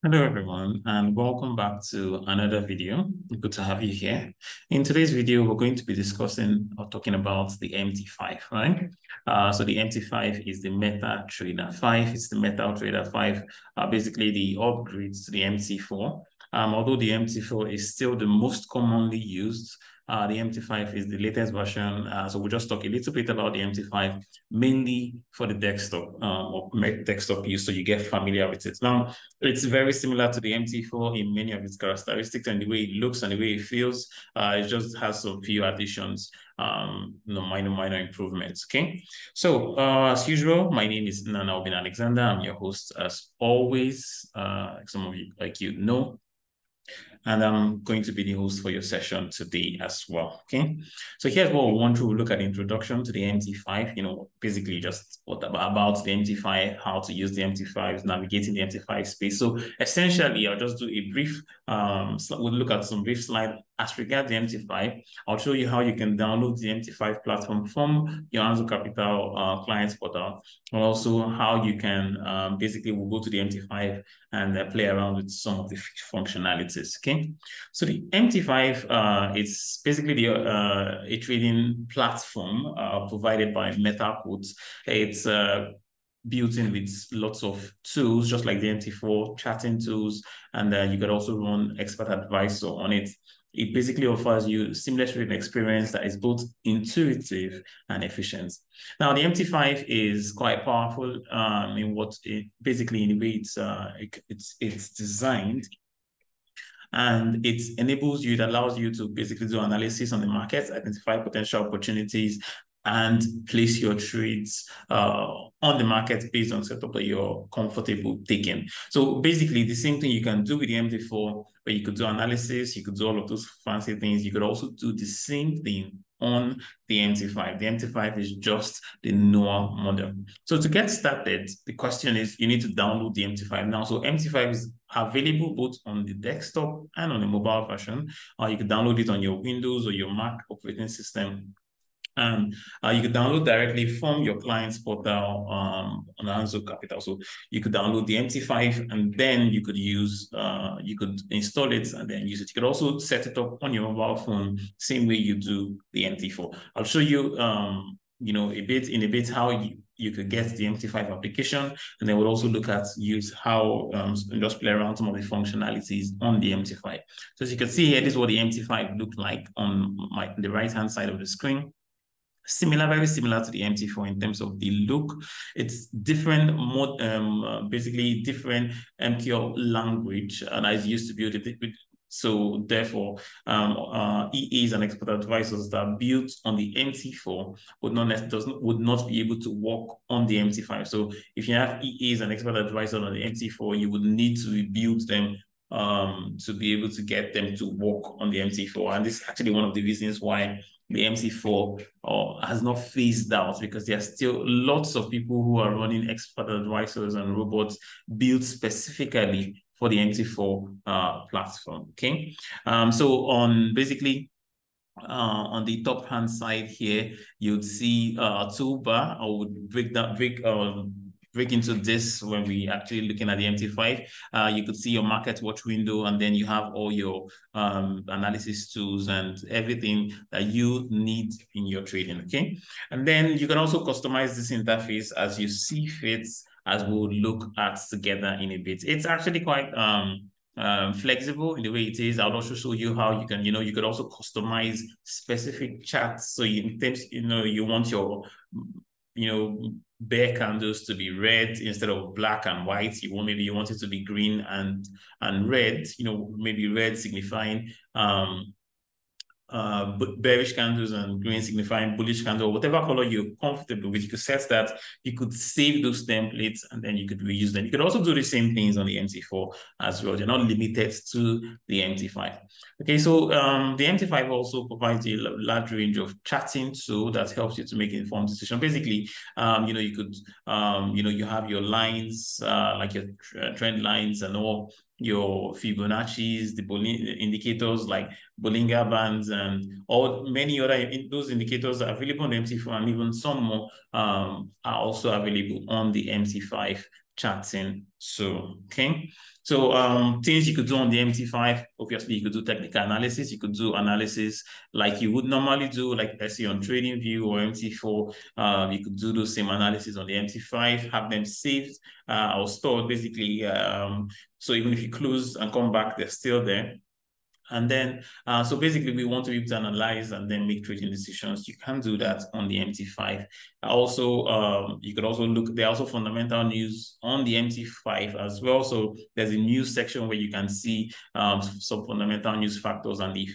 Hello everyone, and welcome back to another video. Good to have you here. In today's video, we're going to be discussing or talking about the MT5, right? So the MT5 is the MetaTrader 5. It's the MetaTrader 5, basically the upgrades to the MT4. Although the MT4 is still the most commonly used, the MT5 is the latest version. So we'll just talk a little bit about the MT5, mainly for the desktop or desktop use, so you get familiar with it. Now, it's very similar to the MT4 in many of its characteristics and the way it looks and the way it feels. It just has some few additions, minor improvements. Okay. So as usual, my name is Nana Alexander. I'm your host as always. Some of you, like you know, and I'm going to be the host for your session today as well. Okay, so here's what we want to look at: introduction to the MT5. Basically just what about the MT5, how to use the MT5, navigating the MT5 space. So essentially, I'll just do a brief. We'll look at some brief slides as regards the MT5. I'll show you how you can download the MT5 platform from your ANZO Capita client portal, and also how you can basically we'll go to the MT5 and play around with some of the functionalities. Okay, so the MT5 is basically a trading platform provided by MetaTrader. It's built in with lots of tools, just like the MT4 chatting tools, and you can also run expert advisor on it. It basically offers you seamless trading experience that is both intuitive and efficient. Now, the MT5 is quite powerful in what it basically in the way it's designed. And it enables you, it allows you to basically do analysis on the markets, identify potential opportunities, and place your trades on the market based on setup that you're comfortable taking. So basically the same thing you can do with the MT4, where you could do analysis, you could do all of those fancy things. You could also do the same thing on the MT5. The MT5 is just the newer model. So to get started, the question is you need to download the MT5 now. So MT5 is available both on the desktop and on the mobile version. You can download it on your Windows or your Mac operating system. And you could download directly from your client's portal on ANZO Capita. So you could download the MT5 and then you could you could install it and then use it. You could also set it up on your mobile phone, same way you do the MT4. I'll show you, a bit how you could get the MT5 application, and then we'll also look at how just play around some of the functionalities on the MT5. So as you can see here, this is what the MT5 looked like on the right-hand side of the screen. Very similar to the MT4 in terms of the look. It's different, basically different MQL language that is used to build it. So therefore, EAs and expert advisors that are built on the MT4 would not be able to work on the MT5. So if you have EAs and expert advisors on the MT4, you would need to rebuild them to be able to get them to work on the MT4. And this is actually one of the reasons why the MT4 has not phased out, because there are still lots of people who are running expert advisors and robots built specifically for the MT4 platform. Okay, so on on the top hand side here, you'd see a toolbar. I would break into this when we actually looking at the MT5. You could see your market watch window, and then you have all your analysis tools and everything that you need in your trading. Okay, and then you can also customize this interface as you see fit, as we'll look at together in a bit. It's actually quite flexible in the way it is. I'll also show you how you can, you could also customize specific charts. So in terms, you want your, bear candles to be red instead of black and white. Maybe you want it to be green and red, maybe red signifying bearish candles and green signifying bullish candle, whatever color you're comfortable with. You could set that, you could save those templates, and then you could reuse them. You could also do the same things on the MT4 as well. They're not limited to the MT5. Okay, so the MT5 also provides a large range of chatting tool that helps you to make informed decisions. Basically, you could, you have your lines, like your trend lines and all your Fibonacci's, the indicators like Bollinger Bands, and many other those indicators are available on the MT4, and even some more are also available on the MT5 chatting to. Okay. So things you could do on the MT5, obviously you could do technical analysis, you could do analysis like you would normally do, like let's say on TradingView or MT4. You could do those same analysis on the MT5, have them saved or stored basically. So even if you close and come back, they're still there. And then, so basically we want to be able to analyze and then make trading decisions. You can do that on the MT5. Also, you could also look, there are also fundamental news on the MT5 as well. So there's a news section where you can see some fundamental news factors and the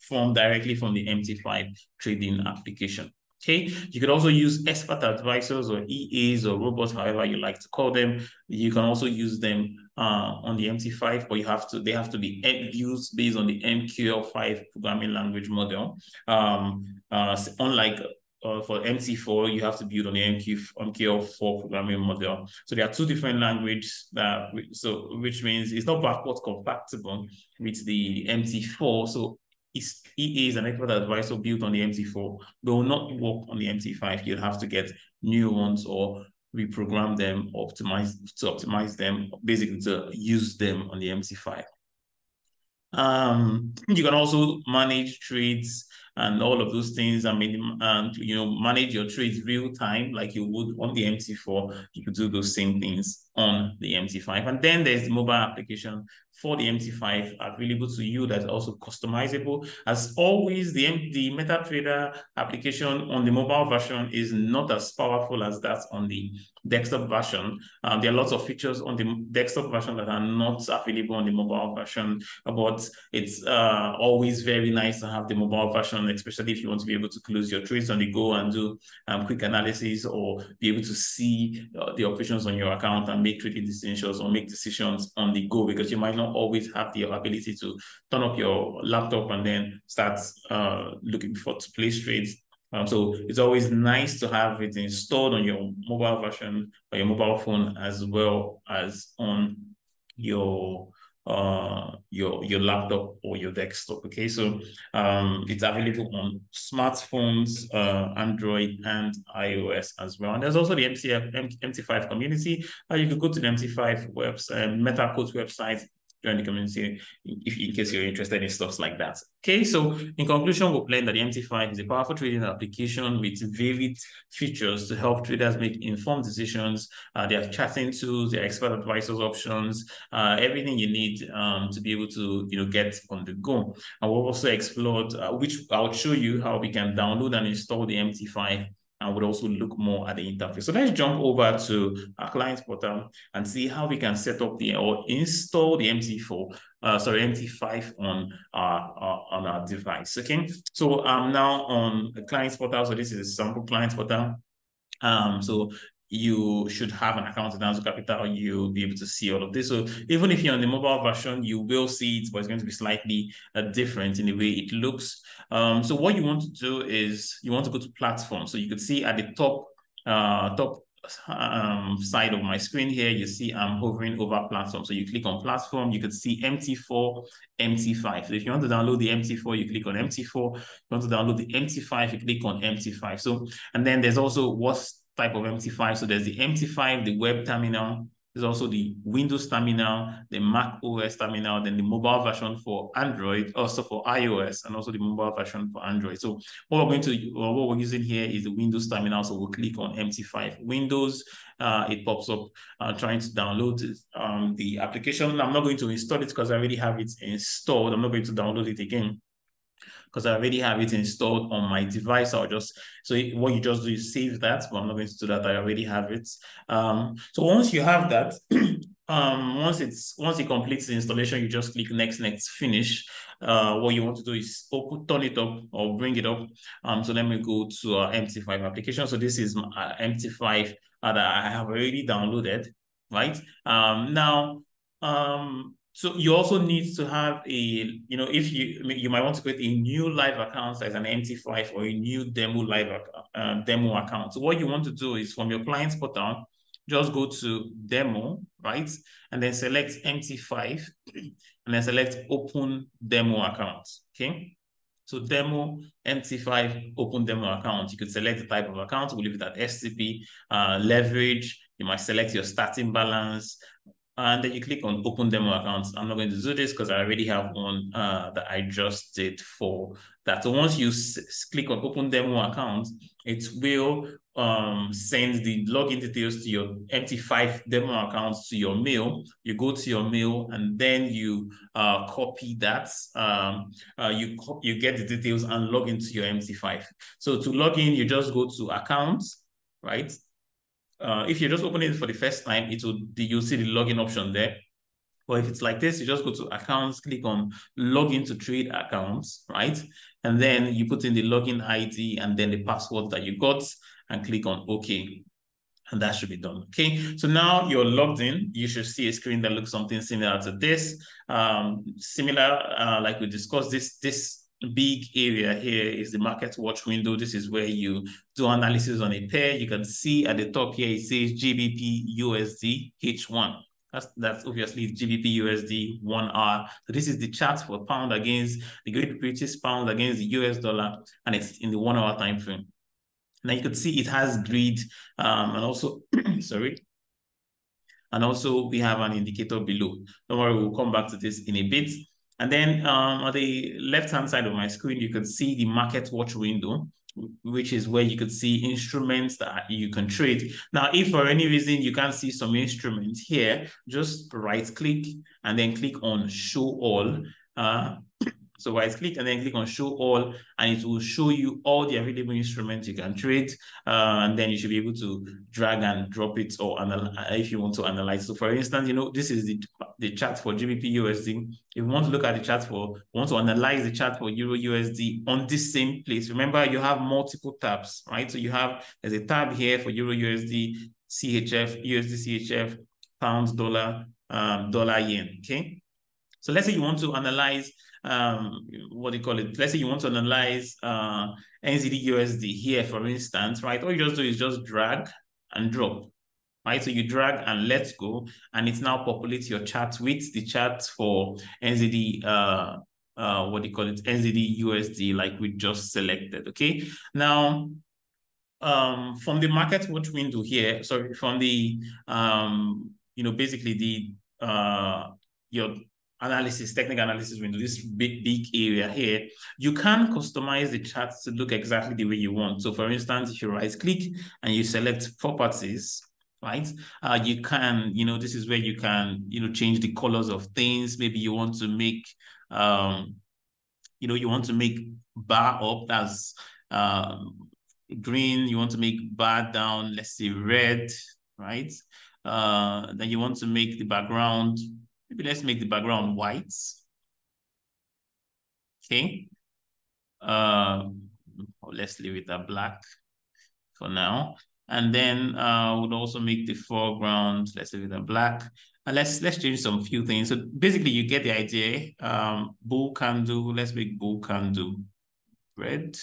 from directly from the MT5 trading application. Okay, you could also use expert advisors or EAs or robots, however you like to call them. You can also use them on the MT5, but they have to be used based on the MQL5 programming language model. Unlike for MT4, you have to build on the MQL4 programming model. So there are two different languages which means it's not backward compatible with the MT4. So EA is an expert advisor built on the MT4. They will not work on the MT5. You'll have to get new ones or reprogram them, optimize them, basically to use them on the MT5. You can also manage trades and all of those things. I mean, and manage your trades real time like you would on the MT4. You could do those same things on the MT5. And then there's the mobile application for the MT5 available to you that's also customizable. As always, the MetaTrader application on the mobile version is not as powerful as that on the desktop version. There are lots of features on the desktop version that are not available on the mobile version, but it's always very nice to have the mobile version, especially if you want to be able to close your trades on the go and do quick analysis, or be able to see the operations on your account and make trading decisions or make decisions on the go, because you might not always have the ability to turn up your laptop and then start looking to place trades. So it's always nice to have it installed on your mobile version or your mobile phone, as well as on your laptop or your desktop. Okay, so it's available on smartphones, Android and iOS as well. And there's also the MT5 community. You can go to the MT5 website, MetaCode's website, join the community in case you're interested in stuff like that. Okay, so in conclusion, we'll learn that the MT5 is a powerful trading application with varied features to help traders make informed decisions. There are chatting tools, there are expert advisors options, everything you need to be able to get on the go. And we've also explored, which I'll show you how we can download and install the MT5. And we'll also look more at the interface. So let's jump over to our client portal and see how we can set up or install the MT5 on our device. Okay, so I'm now on the client portal. So this is a sample client portal. So you should have an account in ANZO Capita. You'll be able to see all of this. So even if you're on the mobile version, you will see it, but it's going to be slightly different in the way it looks. So what you want to do is you want to go to platform. So you could see at the top side of my screen here, you see I'm hovering over platform. So you click on platform, you could see MT4, MT5. So if you want to download the MT4, you click on MT4. If you want to download the MT5, you click on MT5. So, and then there's also what's type of MT5. So there's the MT5, the web terminal. There's also the Windows terminal, the Mac OS terminal, then the mobile version for Android, also for iOS, and also the mobile version for Android. So what we're using here is the Windows terminal. So we'll click on MT5 Windows. It pops up trying to download the application. I'm not going to install it because I already have it installed. I'm not going to download it again because I already have it installed on my device. So what you just do is save that, but I'm not going to do that. I already have it. So once you have that, once it completes the installation, you just click next, finish. What you want to do is turn it up or bring it up. So let me go to our MT5 application. So this is my MT5 that I have already downloaded, right? So you also need to have if you might want to create a new live account as an MT5 or a new demo demo account. So what you want to do is from your client's portal, just go to demo, right? And then select MT5 and then select open demo account, okay? So demo, MT5, open demo account. You could select the type of account. We'll leave it at STP, leverage, You might select your starting balance, and then you click on open demo accounts. I'm not going to do this because I already have one that I just did for that. So once you click on open demo account, it will send the login details to your MT5 demo accounts to your mail. You go to your mail and then you copy that. You get the details and log into your MT5. So to log in, you just go to accounts, right? If you're just opening it for the first time, you'll see the login option there. Or if it's like this, you just go to accounts, click on login to trade accounts, right? And then you put in the login ID and then the password that you got and click on OK. And that should be done. Okay, so now you're logged in. You should see a screen that looks something similar to this. Like we discussed, this big area here is the market watch window. This is where you do analysis on a pair. You can see at the top here, it says GBP USD H1. That's obviously GBP USD 1 hour. So this is the chart for pound against the Great British pound against the US dollar, and it's in the 1 hour time frame. Now you could see it has grid and also, sorry. And also we have an indicator below. Don't worry, we'll come back to this in a bit. And then on the left-hand side of my screen, you can see the market watch window, which is where you could see instruments that you can trade. Now, if for any reason you can't see some instruments here, just right click and then click on show all. So right click and then click on show all, and it will show you all the available instruments you can trade. And then you should be able to drag and drop it or if you want to analyze. So for instance, this is the chart for GBP USD. If you want to look at the chart want to analyze the chart for Euro USD on this same place, remember you have multiple tabs, right? So there's a tab here for Euro USD, CHF, USD CHF, pounds, dollar, dollar yen, okay? So let's say you want to analyze let's say you want to analyze NZD USD here, for instance, right? All you just do is just drag and drop, right? So you drag and let go, and it now populates your chart with the chart for NZD, NZD USD, like we just selected, okay? Now, from the market watch window here, sorry, from the, basically your technical analysis window, this big area here, you can customize the charts to look exactly the way you want. So for instance, if you right click and you select properties, right? You can, this is where you can, change the colors of things. Maybe you want to make, you want to make bar up, that's green. You want to make bar down, let's say red, right? Then you want to make the background, maybe let's make the background white. Okay. Let's leave it at black for now. And then we'll also make the foreground, let's leave it at black. And let's change some few things. So basically you get the idea. Bull candle, let's make bull candle red.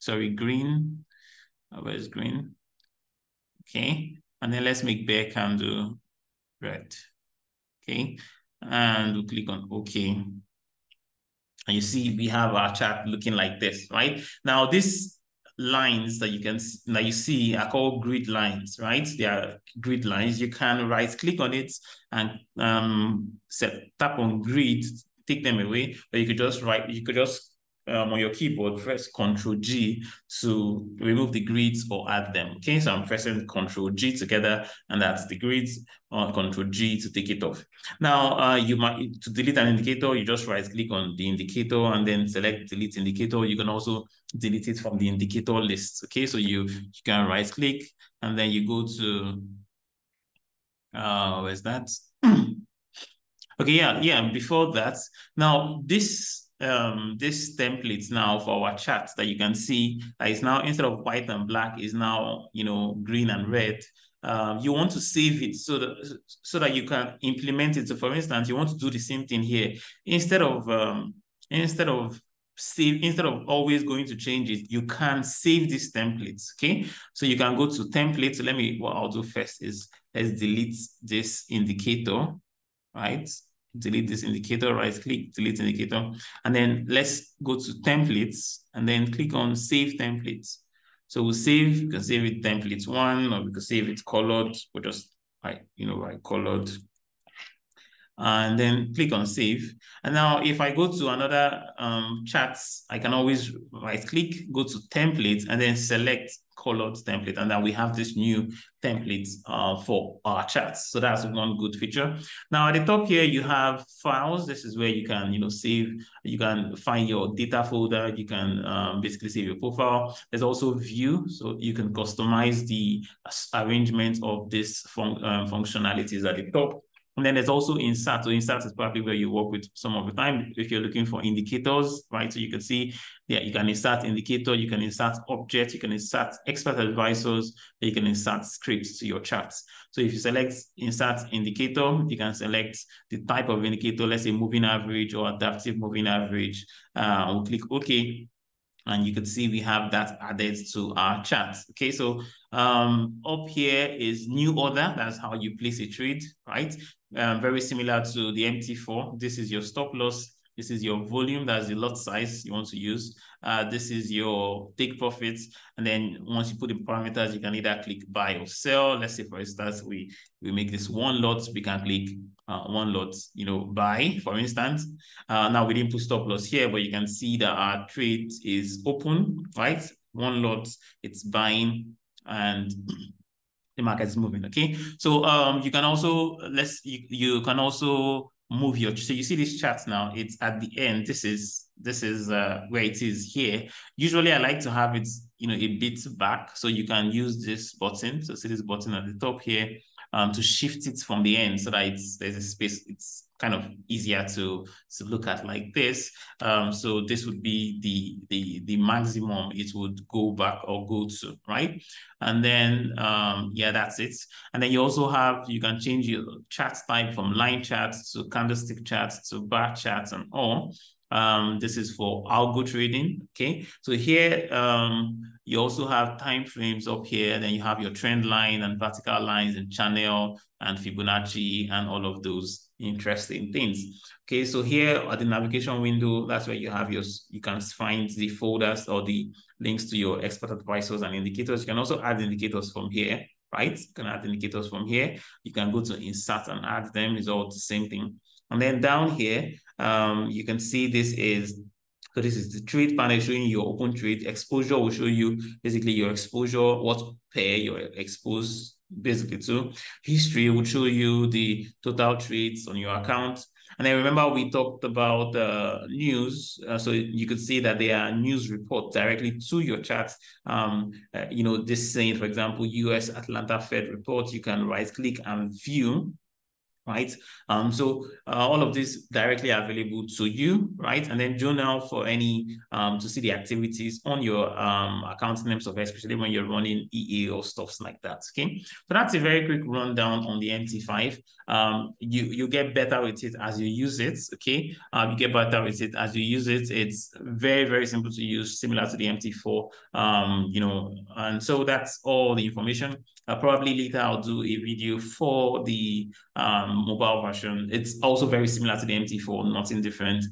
Sorry, green. Where's green? Okay. And then let's make bear candle red. Okay, and we'll click on OK. And you see we have our chart looking like this, right? Now, these lines that you see are called grid lines, right? They are grid lines. You can right click on it and tap on grid, take them away, or you could just on your keyboard, press Ctrl G to remove the grids or add them. Okay, so I'm pressing Ctrl G together, and that's the grids, or Ctrl G to take it off. Now, to delete an indicator, you just right click on the indicator and then select delete indicator. You can also delete it from the indicator list. Okay, so you can right click and then you go to, where's that? Okay, yeah, before that, now this template now for our chart that you can see that is now, instead of white and black, is now, green and red. You want to save it so that you can implement it. So for instance, you want to do the same thing here. Instead of always going to change it, you can save these templates. Okay, so you can go to templates. So what I'll do first is let's delete this indicator, right? Delete this indicator, right click, delete indicator, and then let's go to templates and then click on save templates. So we'll save, you can save it template 1, or we can save it colored, or just write colored. And then click on save. And now if I go to another charts, I can always right click, go to templates, and then select colored template. And then we have this new template for our charts. So that's one good feature. Now at the top here, you have files. This is where you can, save, you can find your data folder. You can basically save your profile. There's also view. So you can customize the arrangement of this functionalities at the top. And then there's also insert. So insert is probably where you work with some of the time if you're looking for indicators, right? So you can see, yeah, you can insert indicator, you can insert objects, you can insert expert advisors, you can insert scripts to your charts. So if you select insert indicator, you can select the type of indicator, let's say moving average or adaptive moving average. We'll click OK. And you can see we have that added to our chart. Okay, so up here is new order. That's how you place a trade, right? Very similar to the MT4. This is your stop loss. This is your volume. That's the lot size you want to use. This is your take profits. And then once you put the parameters, you can either click buy or sell. Let's say, for instance, we make this one lot. We can click one lot, buy, for instance. Now we didn't put stop loss here, but you can see that our trade is open, right? One lot, it's buying, and the market is moving. Okay, so you can also you can also move your, so you see this chart now, it's at the end. This is where it is here. Usually I like to have it a bit back, so you can use this button. So see this button at the top here, to shift it from the end so that there's a space. It's kind of easier to look at like this. So this would be the maximum it would go back or go to, right? And then yeah, that's it. And then you also you can change your chart type from line charts to candlestick charts to bar charts and all. This is for algo trading. Okay, so here you also have time frames up here. Then you have your trend line and vertical lines and channel and Fibonacci and all of those interesting things. Okay, so here at the navigation window, that's where you have you can find the folders or the links to your expert advisors and indicators. You can also add indicators from here, right? You can add indicators from here. You can go to insert and add them. It's all the same thing. And then down here, you can see this is the trade panel showing your open trade. Exposure will show you basically your exposure, what pair you're exposed basically to. History will show you the total trades on your account. And then remember we talked about news. So you could see that there are news reports directly to your chart. This saying, for example, US Atlanta Fed report, you can right click and view, right? So all of this directly available to you, right? And then journal for any, to see the activities on your account names of, especially when you're running EA or stuff like that, okay? So that's a very quick rundown on the MT5. You get better with it as you use it, okay? You get better with it as you use it. It's very, very simple to use, similar to the MT4, and so that's all the information. Probably later I'll do a video for the mobile version. It's also very similar to the MT4, nothing different,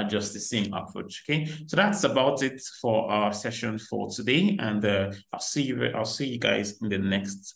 just the same approach. Okay, so that's about it for our session for today, and I'll see you guys in the next